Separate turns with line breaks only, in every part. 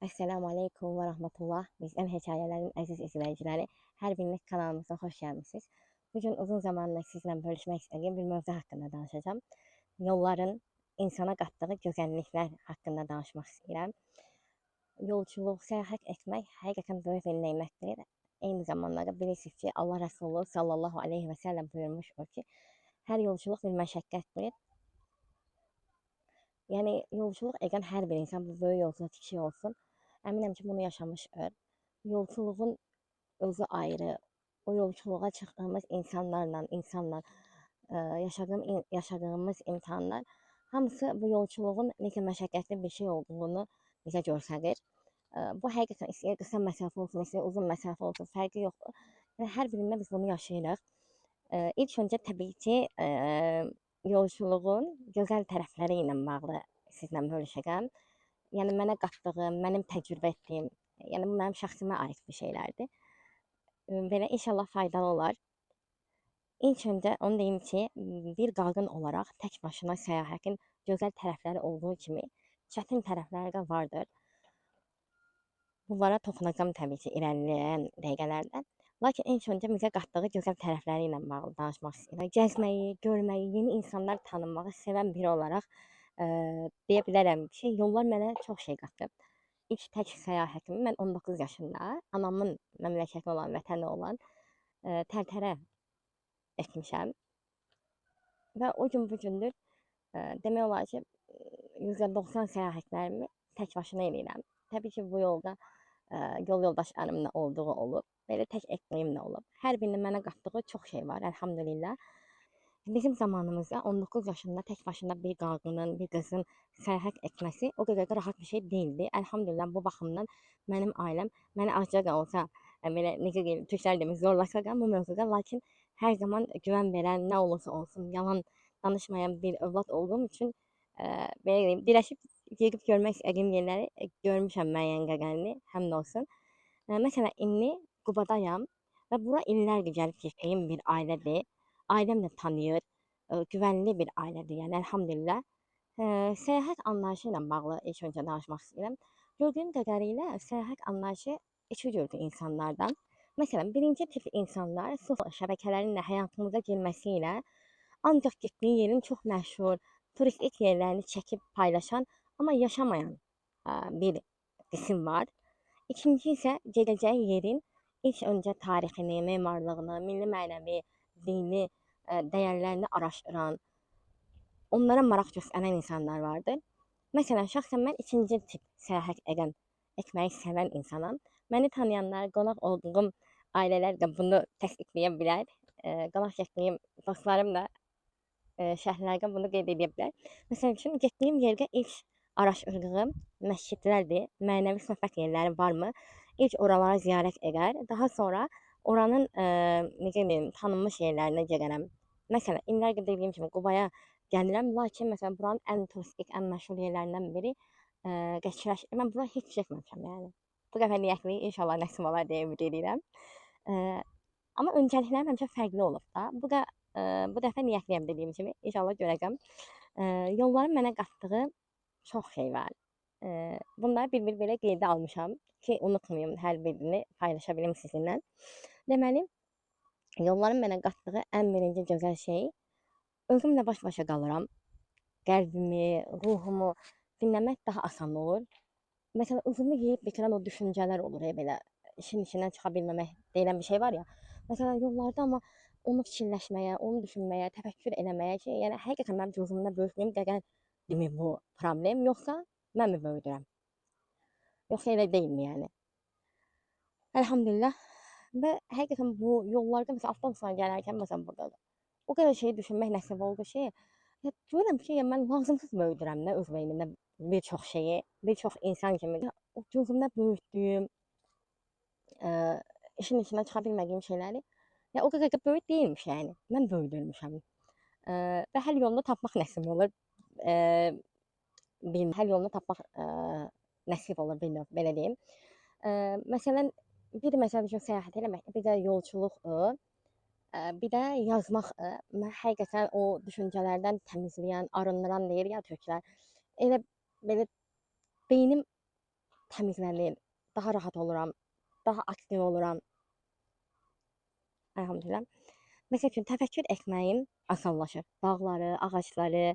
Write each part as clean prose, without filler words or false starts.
Esselamu Aleyküm və Rahmetullah. Bizdən hekayələrin əziz izləyiciləri, hər biriniz kanalımıza xoş gəlmisiniz. Bugün uzun zamanla sizlə bölüşmək istədiyim bir mövzu haqqında danışacağım. Yolların insana qatdığı gözəlliklər haqqında danışmaq istəyirəm. Yolculuq, səyahət etmək həqiqətən böyük bir nemətdir. Eyni zamanda bilirsiniz ki, Allah Rəsulü sallallahu aleyhi və səlləm buyurmuşdur ki, hər yolculuq bir məşəqqətdir. Yəni yolculuq edən hər bir insan, bu böyük olsun, kiçik olsun, əminəm ki, bunu yaşamışdır. Yolculuğun özü ayrı. O yolculuğa çıxdığımız insanlarla yaşadığımız imtahanlar hamısı bu yolculuğun necə məşəqqətli bir şey olduğunu bizə göstərir. Bu həqiqətən istəyir qısa məsafə olsun, istəyir uzun məsafə olsun, fərqi yoxdur. Yəni hər birində biz bunu yaşayırıq. İlk öncə təbii ki, yolculuğun gözəl tərəfləri ilə bağlı sizlə bölüşəcəm. Yəni mənə qatdığım, mənim təcrübə etdiyim, yəni bu mənim şəxsimə aid bir şeylərdir. Belə inşallah faydalı olar. İlk öncə onu deyim ki, bir qadın olaraq tək başına səyahətin gözəl tərəfləri olduğu kimi çətin tərəfləri də vardır. Bunlara toxunacağam təbii ki, irəliləyən dəqiqələrdə. Lakin ilk öncə bizə qatdığı gözəl tərəfləri ilə bağlı danışmaq istəyirəm. Gəzməyi, görməyi, yeni insanlar tanımağı sevən biri olaraq deyə bilərəm ki, yollar mənə çox şey qatdı. İlk tək səyahətimi mən 19 yaşında anamın məmləkəti olan, vətəni olan Tərtərə etmişəm. Və o gün bu gündür demək olar ki, %90 səyahətlərimi tək başına eləyirəm. Təbii ki, bu yolda yol yoldaşlarımla olduğu olub, belə tək etdiyim də olub. Hər birinin mənə qatdığı çox şey var, əlhamdülillah. Bizim zamanımızda 19 yaşında tək başına bir qadının, bir qızın səyahət etməsi o qədər də rahat bir şey deyildi. Əlhamdülillah bu baxımdan mənim ailəm məni azca da olsa, belə necə deyim, türklər demək zorlasa da bu mövzuda, lakin hər zaman güvən verən, nə olursa olsun yalan danışmayan bir övlad olduğum üçün belə deyim, dirəşib gedib görmək istədiyim yerləri görmüşəm müəyyən qədərini, həmd olsun. Məsələn, indi Qubadayam və bura illərdir gəlib getdiyim bir ailədir. Ailəm də tanıyır, güvənli bir ailədir, yəni əlhamdülillah. Səyahət anlayışı ilə bağlı ilk öncə danışmaq istəyirəm. Gördüyüm qədərilə səyahət anlayışı iki cürdür insanlardan. Məsələn, birinci tip insanlar sosial şəbəkələrin də həyatımıza girməsi ilə ancaq getdiyi yerin çox məşhur, turistik yerlərini çəkib paylaşan, amma yaşamayan bir qism var. İkinci isə gedəcəyi yerin ilk öncə tarixini, memarlığını, milli mənəvi, dini dəyərlərini araşdıran, onlara maraq göstərən insanlar vardır. Məsələn, şəxsən mən ikinci tip səyahət etməyi sevən insanam. Məni tanıyanlar, qonaq olduğum ailələr də bunu təsdiqləyə bilər. Qonaq getdiyim dostlarım da şərhlərdə bunu qeyd edə bilər. Məsəl üçün, getdiyim yerdə ilk araşdırdığım məscidlərdir, mənəvi söhbət yerləri varmı? İlk oralara ziyarət edər, daha sonra oranın necə deyim, tanınmış yerlərinə gedərəm. Məsələn, illərdir dediyim kimi Qubaya gəlirəm, lakin məsələn buranın ən turistik, ən məşhur yerlərindən biri Qəçərəşdir. Mən bura heç getməmişəm yəni. Bu dəfə niyyətli, inşallah nəsib olar deyə ümid edirəm. Amma öncəliklərim həmişə fərqli olub da. Bu dəfə niyyətliyəm dediyim kimi, inşallah görəcəm. Yolların mənə qatdığı çox şey var. Bunları bir-bir belə qeydə almışam ki, unutmayım, hər birini paylaşa bilim sizinlə. Deməli, yolların mənə qatdığı ən birinci gözəl şey, özümlə baş-başa qalıram. Qəlbimi, ruhumu dinləmək daha asan olur. Məsələn, özümü yeyib bitirən o düşüncələr olur, belə işin içindən çıxa bilməmək deyilən bir şey var ya. Məsələn, yollarda amma onu fikirləşməyə, onu düşünməyə, təfəkkür eləməyə ki, yəni həqiqətən mənim gözümdə böyüklüyüm qədərmi bu problem, yoxsa mən mi böyüdürəm? Yoxsa elə deyilmi yəni? Əlhamdülillah. Və həqiqətən bu yollarda məsələn avtobusla gələrkən məsələn burada da o qədər şey düşünmək nəsib oldu ki, ya görürəm ki, mən lazımsız böyüdürəm də öz beynimdə bir çox şeyi, bir çox insan kimi o gözümdə böyütdüyüm, işin içindən çıxa bilmədiyim şeyləri ya o qədər də böyük deyilmiş yəni. Mən böyüdürmüşəm. Və həll yolunu tapmaq nəsib olur. Həll yolunu tapmaq nəsib olur, bilmirəm, belə deyim. Məsələn, bir məsəl üçün səyahət eləmək, bir də yolçuluqdur, bir də yazmaqdır. Mən həqiqətən o düşüncələrdən təmizləyən, arındıran deyir ya türklər. Elə belə beynim təmizlənir, daha rahat oluram, daha aktiv oluram. Elhamdülillah. Məsəl üçün təfəkkür etməyim asanlaşır. Dağları, ağacları,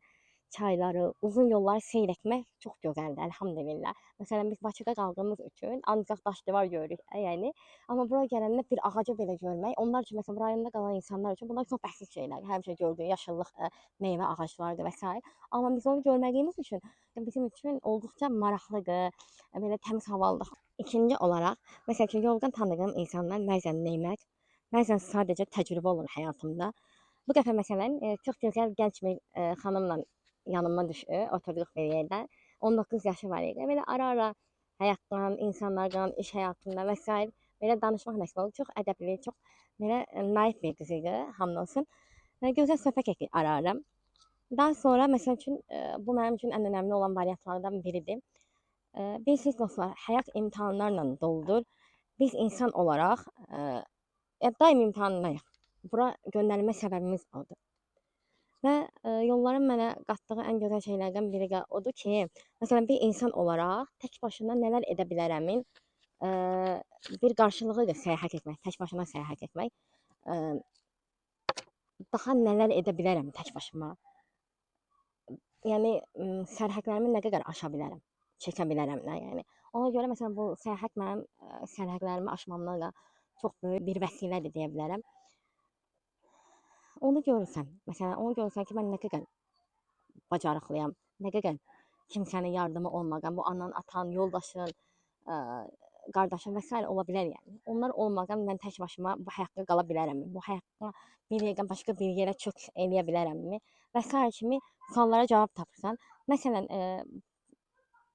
çayları, uzun yolları seyr etmək çox gözəldir, elhamdülillah. Məsələn, biz Bakıda qaldığımız üçün ancaq daş divar görürük, yəni. Amma bura gələndə bir ağacı belə görmək, onlar üçün, məsələn, rayonda qalan insanlar üçün bunlar çox bəsit şeylər. Həmişə gördüyü yaşıllıq, meyvə ağaclarıdır və s. Amma biz onu görmədiyimiz üçün bizim üçün olduqca maraqlıdır, belə təmiz havalılıq. İkinci olaraq, məsəl üçün, yoldan tanıdığım insanlar bəzən neymət, bəzən sadəcə təcrübə olur həyatımda. Bu dəfə məsələn, çox gözəl gənc bir xanımla yanıma düşdü, oturduq bir yerdə. 19 yaşı var idi. Belə ara-ara həyatdan, insanlardan, iş həyatında və s. belə danışmaq nəsib oldu. Çox ədəbli, çox belə naif bir qız idi, hamd olsun. Gözəl söhbət etdik ara-ara. Daha sonra məsəl üçün, bu mənim üçün ən önəmli olan variantlardan biridir. Bilirsiniz dostlar, həyat imtahanlarla doludur. Biz insan olaraq daim imtahandayıq. Bura göndərilmə səbəbimiz odur. Və yolların mənə qatdığı ən gözəl şeylərdən biri də odur ki, məsələn, bir insan olaraq tək başına nələr edə bilərəmin bir qarşılığıdır səyahət etmək, tək başına səyahət etmək. Daha nələr edə bilərəm tək başıma. Yəni, sərhədlərimi nə qədər aşa bilərəm, çəkə bilərəm də, yəni. Ona görə, məsələn, bu səyahət mənim sərhədlərimi aşmamda da çox böyük bir vəsilədir deyə bilərəm. Onu görürsən, məsələn, onu görürsən ki, mən nə qədər bacarıqlıyam, nə qədər kimsənin yardımı olmadan, bu anan, atan, yoldaşın, qardaşın və s. ola bilər yəni. Onlar olmadan mən tək başıma bu həyatda qala bilərəmmi? Bu həyatda bir yerdən başqa bir yerə köç eləyə bilərəmmi? Və s. kimi suallara cavab tapırsan. Məsələn,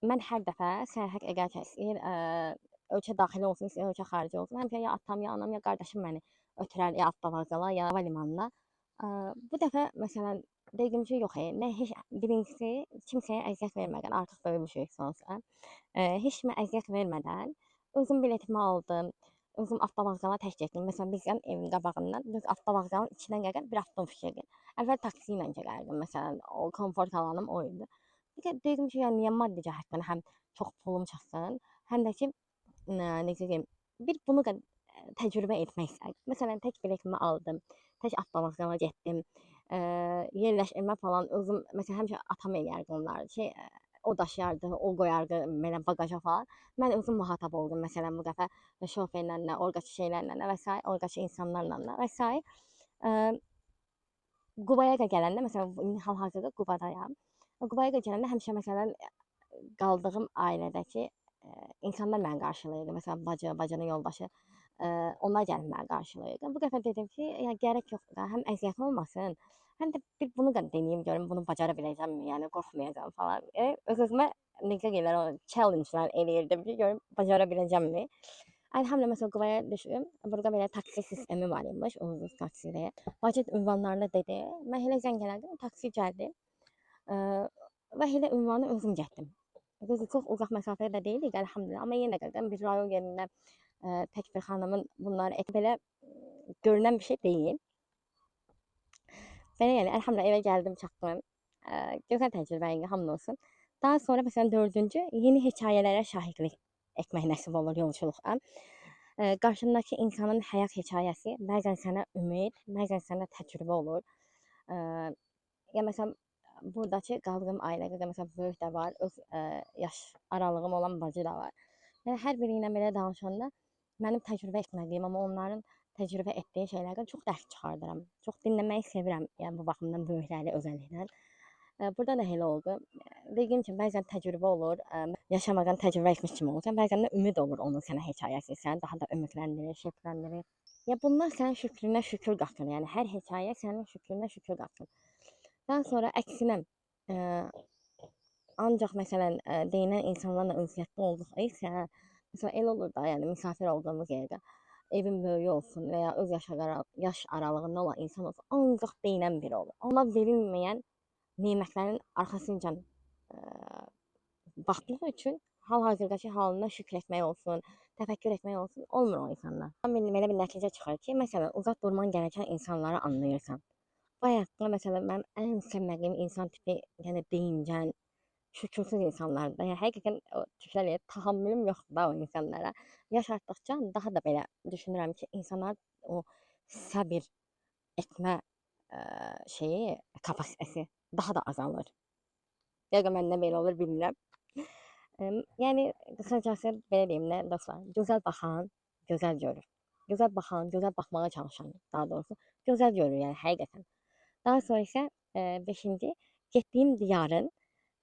mən hər dəfə səyahət edərkən istəyir, ölkə daxili olsun, istəyir ölkə xarici olsun, həmişə ya atam, ya anam, ya qardaşım məni ötürər ya avtovağzala, ya hava limanına. Bu dəfə məsələn dedim ki, yox, heç birincisi kimsəyə əziyyət vermədən, artıq böyümüşük sonuçta. Heç kimə əziyyət vermədən özüm biletimi aldım, özüm avtovağzala tək getdim. Məsələn, bizdən evin qabağından düz avtovağzalın içinə qədər bir avtobus gedir. Əvvəl taksi ilə gələrdim, məsələn, o komfort alanım o idi. Bir də dedim ki, yəni niyə maddi cəhətdən həm çox pulum çıxsın, həm də ki, necə deyim, bir bunu da təcrübə etmək istərdim. Məsələn, tək biletimi aldım, tək avtovağzala getdim. Yerləşmə falan özüm, məsələn, həmişə atam eləyərdi onları ki, o daşıyardı, o qoyardı belə baqaja falan. Mən özüm muhatap oldum, məsələn, bu dəfə şoferlərlə, oradakı şeylərlə və s. oradakı insanlarla və s. Qubaya da gələndə, məsələn, hal-hazırda Qubadayam. Qubaya da gələndə həmişə, məsələn, qaldığım ailədəki insanlar məni qarşılayırdı. Məsələn, bacı, bacının yoldaşı, onlar gəlib məni qarşılayırdı. Bu dəfə dedim ki, ya gərək yoxdur da, həm əziyyət olmasın, həm də bir bunu da deneyim görüm, bunu bacara biləcəmmi, yəni qorxmayacağam falan. Öz-özümə necə deyirlər, o challenge-lar eləyirdim ki, görüm bacara biləcəmmi. Elhamdülillah, məsələn, Qubaya düşdüm. Burada belə taksi sistemi var imiş, ucuz taksidə. Bacı ünvanlarını dedi. Mən elə zəng elədim, taksi gəldi. Və elə ünvanı özüm getdim. Düzdür, çox uzaq məsafədə də deyilik, elhamdülillah. Amma yenə də bir rayon yerində tək bir xanımın bunları belə görünən bir şey deyil. Belə yəni, elhamdülillah evə gəldim, çatdım. Gözəl təcrübə idi, hamd olsun. Daha sonra məsələn 4-cü, yeni hekayələrə şahidlik etmək nəsib olur yolculuqda. Qarşındakı insanın həyat hekayəsi bəzən sənə ümid, bəzən sənə təcrübə olur. Ya məsələn, buradakı qaldığım ailədə də məsələn böyük də var, öz yaş aralığım olan bacı da var. Yəni hər biri ilə belə danışanda mənim təcrübə etmədiyim, amma onların təcrübə etdiyi şeylərdən çox dərs çıxardıram. Çox dinləməyi sevirəm, yəni bu baxımdan böyükləri özəlliklə. Burada da elə oldu. Dediyim kimi bəzən təcrübə olur, yaşamadan təcrübə etmiş kimi olursan, bəzən də ümid olur onun sənə hekayəsi, səni daha da ümidləndirir, şevkləndirir. Ya bunlar sənin şükrünə şükür qatır, yəni hər hekayə sənin şükrünə şükür qatır. Daha sonra əksinə, ancaq məsələn deyilən insanlarla ünsiyyətdə olduq isə, məsələn elə olur da, yəni misafir olduğumuz yerdə evin böyüyü olsun və ya öz yaş aralığında olan insan olsun, ancaq deyilən biri olur. Ona verilməyən nemətlərin arxasınca baxdığı üçün hal-hazırdakı halına şükür etmək olsun, təfəkkür etmək olsun, olmur o insanlar. Belə bir nəticə çıxır ki, məsələn, uzaq durman gerəkən insanları anlayırsan. Bu həyatda məsələn mənim ən sevmədiyim insan tipi, yəni deyingən, şükürsüz insanlardır. Yəni həqiqətən o türklər tahammülüm yoxdur da o insanlara. Yaş artdıqca daha da belə düşünürəm ki, insanlar o səbir etmə şeyi, kapasitesi daha da azalır. Yəqin məndə belə olur, bilmirəm. Yəni qısacası belə deyim də dostlar, gözəl baxan gözəl görür. Gözəl baxan, gözəl baxmağa çalışan daha doğrusu gözəl görür yəni həqiqətən. Daha sonra isə 5-ci getdiyim diyarın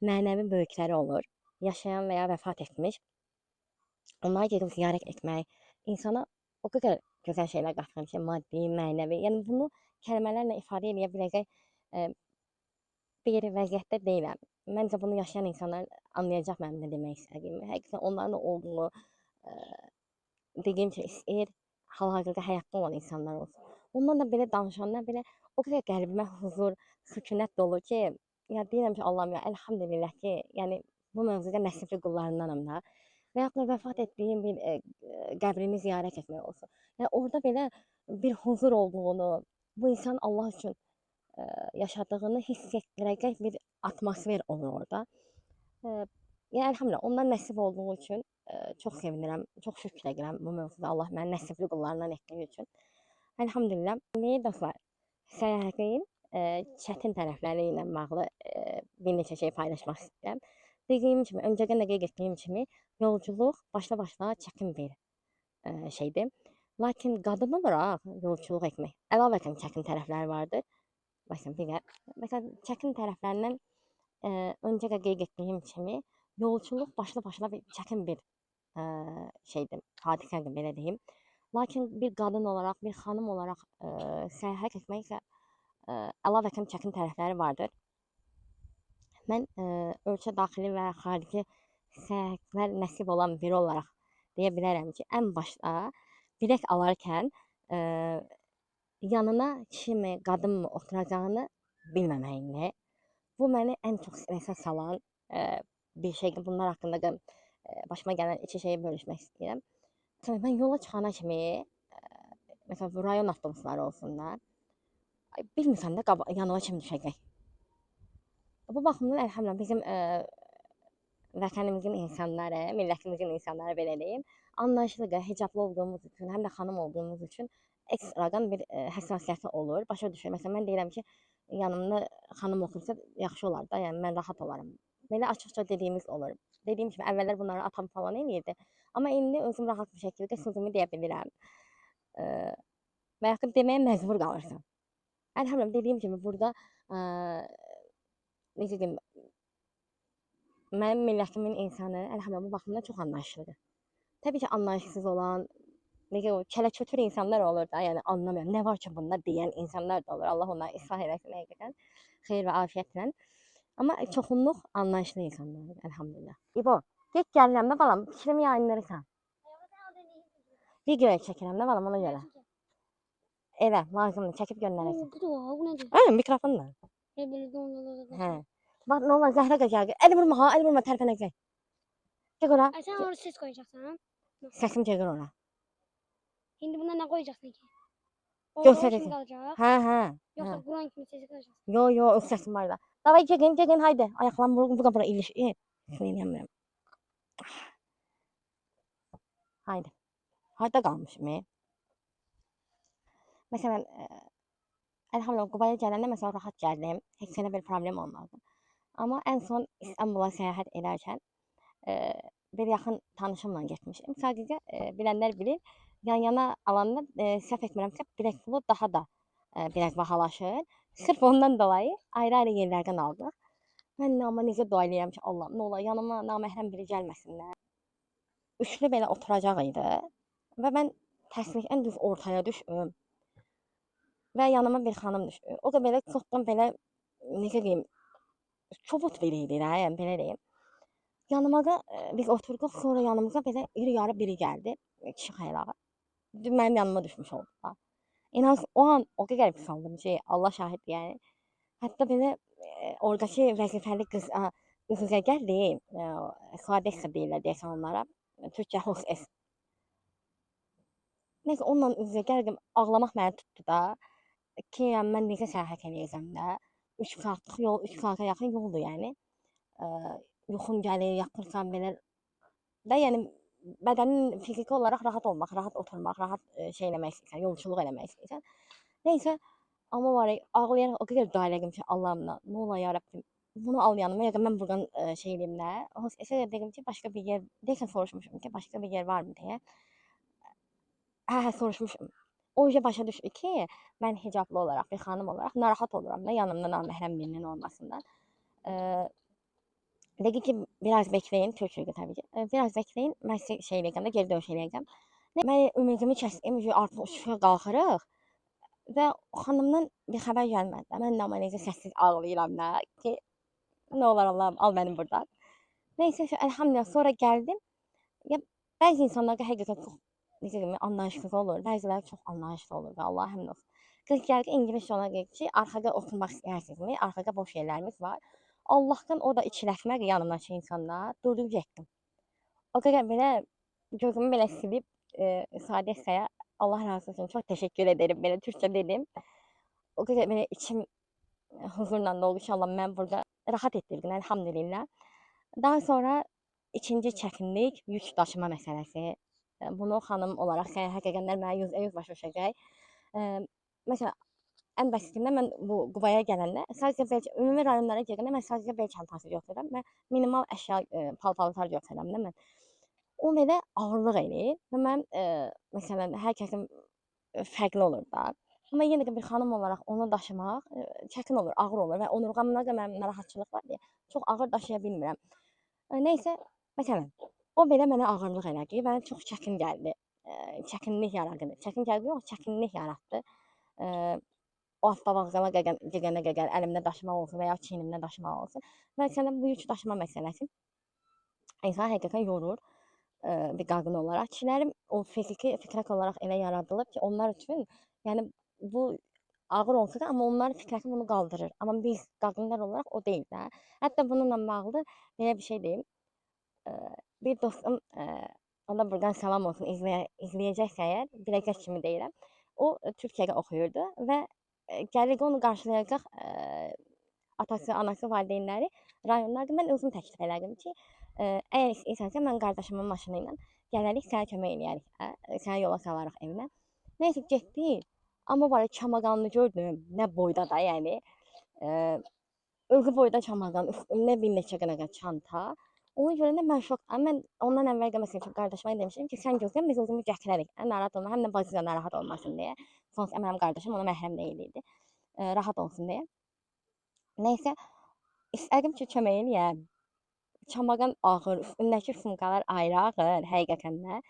mənəvi böyükləri olur. Yaşayan və ya vəfat etmiş. Onlara gedib ziyarət etmək insana o qədər gözəl şeylər qatır ki, maddi, mənəvi. Yəni bunu kəlmələrlə ifadə edə biləcək bir vəziyyətdə deyiləm. Məncə bunu yaşayan insanlar anlayacaq mənim nə demək istədiyimi. Həqiqətən onların olduğunu dediyim kimi istəyir, hal-hazırda həyatda olan insanlar olsun. Onlarla belə danışanda belə o qədər qəlbimə huzur, sükunət dolu ki, ya deyirəm ki, Allahım ya, elhamdülillah ki, yəni bu mövzuda nəsibli qullarındanam da. Və yaxud da vəfat etdiyim bir qəbrini ziyarət etmək olsun. Yəni orada belə bir huzur olduğunu, bu insan Allah üçün yaşadığını hiss etdirəcək bir atmosfer olur orada. Yəni elhamdülillah ondan nəsib olduğu üçün çox sevinirəm, çox şükür edirəm bu mövzuda Allah məni nəsibli qullarından etdiyi üçün. Elhamdülillah. Dostlar, səyahətin çətin tərəfləri ilə bağlı bir neçə şey paylaşmaq istəyirəm. Dediyim kimi, öncədən də qeyd etdiyim kimi, yolculuq başla çətin bir şeydir. Lakin qadın olaraq yolculuq etmək əlavətən çətin tərəfləri vardır. Məsələn, çətin tərəflərindən öncə də qeyd etdiyim kimi, yolculuq başla bir çətin bir şeydir, hadisədir belə deyim. Lakin bir qadın olaraq, bir xanım olaraq səyahət etmək isə əlavətən çətin tərəfləri vardır. Mən ölkə daxili və xarici səyahətlər nəsib olan biri olaraq deyə bilərəm ki, ən başda bilet alarkən yanına kişi mi, qadın mı oturacağını bilməməyini. Bu məni ən çox stresə salan bir şeydir. Bunlar haqqında da başıma gələn 2 şeyi bölüşmək istəyirəm. Məsələn, mən yola çıxana kimi, məsələn, bu rayon avtobusları olsun da, bilmirsən də yanıma kim düşəcək. Bu baxımdan elhamdülillah bizim vətənimizin insanları, millətimizin insanları belə deyim, anlayışlıdır, hicablı olduğumuz üçün, həm də xanım olduğumuz üçün ekstradan bir həssasiyyəti olur. Başa düşür. Məsələn, mən deyirəm ki, yanımda xanım otursa yaxşı olar da, yəni mən rahat olaram. Belə açıqca dediyimiz olur. Dediyim kimi əvvəllər bunları atam falan eləyirdi. Amma indi özüm rahat bir şəkildə sözümü deyə bilirəm. Və yaxud deməyə məcbur qalırsan. Elhamdülillah dediyim kimi burada necə deyim, mənim millətimin insanı elhamdülillah bu baxımdan çox anlayışlıdır. Təbii ki, anlayışsız olan, necə o kələ-kötür insanlar olur da, yəni anlamayan, nə var ki bunda deyən insanlar da olur. Allah onları islah eləsin həqiqətən, xeyir və afiyyətlə. Amma çoxunluq anlayışlı insanlardır, elhamdülillah. İbo, get gəlirəm də balam, fikrimi yayınlarırsan. Video çəkirəm də balam, ona görə. Elə, lazımdır, çəkib göndərəsin.
Bu nədir?
Mikrofon da.
Belə də onlarla da.
Hə. Bax, nə olar, Zəhra gəldi. Əli vurma ha, əli vurma, tərpənəcək. Gəl ora.
Sən oraya ses qoyacaqsan?
Səsim gəlir ora.
İndi buna nə qoyacaqsan ki?
Göstərəcək. Hə.
Yoxsa Quran kimi sesi qoyacaqsan?
Yo, öz səsim var da. Davay, gəlin, haydi. Ayaqlarım bura iliş. Söyləyəmirəm. Haydi. Harda qalmışım? Məsələn, elhamdülillah Qubaya gələndə məsələn rahat gəldim. Heç sənə bir problem olmadı. Amma ən son İstanbula səyahət edərkən bir yaxın tanışımla getmişdim. Sadəcə bilənlər bilir, yan-yana alanda səhv etmirəmsə bilet pulu daha da biraz bahalaşır. Sırf ondan dolayı ayrı-ayrı yerlərdən aldıq. Mən amma necə dua eləyirəm ki, Allahım, nə olar yanıma naməhrəm biri gəlməsinlər. Üçlü belə oturacaq idi və mən təsbihən düz ortaya düşdüm. Və yanıma bir xanım düşdü. O da belə çoxdan belə necə deyim, çobut biri idi, yəni belə deyim. Yanıma da biz oturduq, sonra yanımıza belə iri yarı biri gəldi, kişi xəylağı. Mənim yanıma düşmüş oldu. İnan o an o qədər pis oldum ki, Allah şahid yəni. Hətta belə oradakı vəzifəli qız üzrə gəldi, Xadəsə deyirlər deyəsən onlara, Türkçə hostess. Neysə onunla üzrə gəldim, ağlamaq məni tutdu da. Ki, yəni mən necə səyahət eləyəcəm də. 3 saatlıq yol, 3 saata yaxın yoldur yəni. yuxun gəlir, yatırsan belə və yəni bədənin fiziki olaraq rahat olmaq, rahat oturmaq, rahat şey eləmək istəyirsən, yolçuluq eləmək istəyirsən. Nəysə, amma var ya, ağlayaraq o qədər dua elədim ki, Allahımla, nə ola ya Rəbbim, bunu al yanıma, ya da mən buradan şey eləyim də. Hostessə də dedim ki, başqa bir yer, deyəsən soruşmuşum ki, başqa bir yer varmı deyə. Hə, soruşmuşum. O başa düşdü ki, mən hicablı olaraq, bir xanım olaraq narahat oluram da yanımda naməhrəm birinin olmasından. Dedi ki, biraz bekleyin, Türkçe'de tabii ki. Biraz bekleyin, ben size şey eləyəcəm də, geri dönüş eləyəcəm. Mən ümidimi kəsdim, artıq uçuşa qalxırıq və xanımdan bir xəbər gəlmədi. Mən də amma necə səssiz ağlayıram da ki, nə olar Allahım, al məni buradan. Neysə, elhamdülillah sonra gəldim. Ya bəzi insanlar həqiqətən çox necə deyim, anlayışsız olur, bəziləri çox anlayışlı olur və Allah həmin olsun. Qız gəldi ingiliscə ona dedi ki, arxada oturmaq istəyirsinizmi? Arxada boş yerlərimiz var. Allahdan o da ikiləşmək yanımdakı insanlar durdum getdim. O qədər belə gözümü belə silib Sadiq Saya Allah razı olsun çox təşəkkür ederim belə Türkçə dedim. O qədər belə içim huzurla doldu ki, Allah mən burada rahat etdirdin elhamdülillah. Daha sonra ikinci çətinlik yük daşıma məsələsi. Bunu xanım olaraq səyahət edənlər mənə 100% başa düşəcək. Məsələn, ən basitindən mən bu Qubaya gələndə sadəcə bel, ümumi rayonlara gedəndə mən sadəcə bel çantası götürürəm və minimal əşya, paltarlar götürürəm də mən. O belə ağırlıq eləyir və mən məsələn hər kəsin fərqli olur da. Amma yenə də bir xanım olaraq onu daşımaq çətin olur, ağır olur və onurğamda da mənim narahatçılıq var deyə çox ağır daşıya bilmirəm. Nəysə, məsələn, o belə mənə ağırlıq elədi, mənə çox çətin gəldi. Çətinlik yaradı. Çətin gəldi yox, çətinlik yaratdı. O avtovağzala gedənə əlimdə daşımaq olsun və ya çiynimdə daşımaq olsun. Məsələn, bu yük daşıma məsələsi insan həqiqətən yorur bir qadın olaraq. Kişilərim o fiziki fitrət olaraq elə yaradılıb ki, onlar üçün yəni bu ağır olsa da, amma onların fitrəti bunu qaldırır. Amma biz qadınlar olaraq o deyil də. Hətta bununla bağlı belə bir şey deyim. Bir dostum, ona buradan salam olsun, izləyəcəksə əgər, biləcək kimi deyirəm. O Türkiyədə oxuyurdu və gəlirdi onu qarşılayacaq atası, anası, valideynləri rayonlarda. Mən özüm təklif elədim ki, əgər istəyirsənsə mən qardaşımın maşını ilə gələrik, sənə kömək eləyərik, səni yola salarıq evinə. Nəysə getdi, amma var ya çamadanını gördüm, nə boyda da yəni. Özü boyda çamadan, üstündə bir neçə dənə çanta. Onu görəndə mən şokdam. Mən ondan əvvəl də məsələn qardaşıma demişdim ki, sən gözlə, biz özümüz gətirərik. Narahat olma, həm də bacı da narahat olmasın deyə. Sonuçta mənim qardaşım ona məhrəm deyil idi. Rahat olsun deyə. Nəysə, istədim ki, kömək eləyəm. Çamadan ağır, üstündəki sumkalar ayrı ağır, həqiqətən də.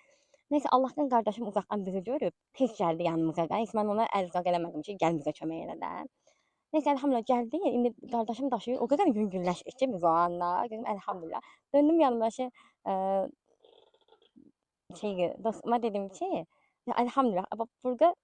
Nəysə, Allahdan qardaşım uzaqdan bizi görüb, tez gəldi yanımıza. Heç mən ona ərzaq eləmədim ki, gəl bizə kömək elə də. Neyse elhamdülillah gəldi. İndi qardaşım daşıyır. O qədər yüngülləşdik ki biz o anlar. Dedim elhamdülillah. Döndüm yanımdakı dostuma dedim ki, ya, elhamdülillah. Ama burada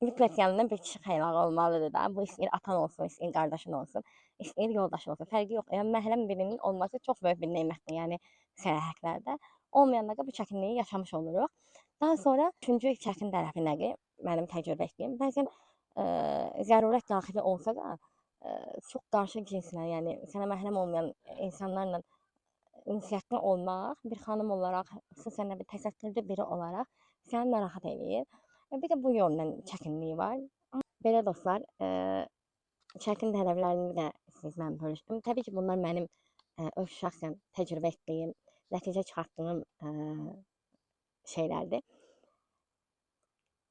mütləq yanında bir kişi xeylağı olmalıdır da. Bu istəyir atan olsun, istəyir qardaşın olsun, istəyir yoldaşın olsun. Fərqi yox. Yəni məhrəm birinin olması çox böyük bir nemətdir. Yəni səyahətlərdə. Olmayanda da bu çətinliyi yaşamış oluruq. Daha sonra üçüncü çətin tərəfi nədir? Mənim təcrübə etdiyim. Bəzən zərurət daxili olsa da çox qarşı cinslə, yəni sənə məhrəm olmayan insanlarla ünsiyyətdə olmaq bir xanım olaraq, xüsusən də bir təsəttürlü biri olaraq səni narahat eləyir. Bir də bu yöndən çətinliyi var. Belə dostlar, çətin tələblərimi də sizlə bölüşdüm. Təbii ki, bunlar mənim öz şəxsən təcrübə etdiyim, nəticə çıxartdığım şeylərdir.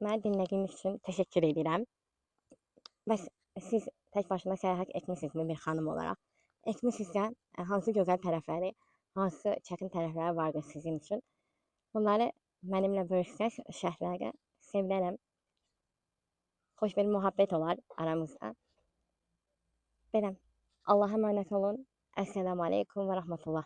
Məni dinlədiyiniz üçün təşəkkür edirəm. Bəs siz tək başına səyahət etmisinizmi bir xanım olaraq? Etmisinizsə, hansı gözəl tərəfləri, hansı çətin tərəfləri vardır sizin üçün? Bunları mənimlə bölüşsəz şərhlərdə sevinərəm. Xoş bir mühabbət olar aramızda. Belə, Allah'a əmanət olun. Əssəlamu aleykum və rəhmətullah.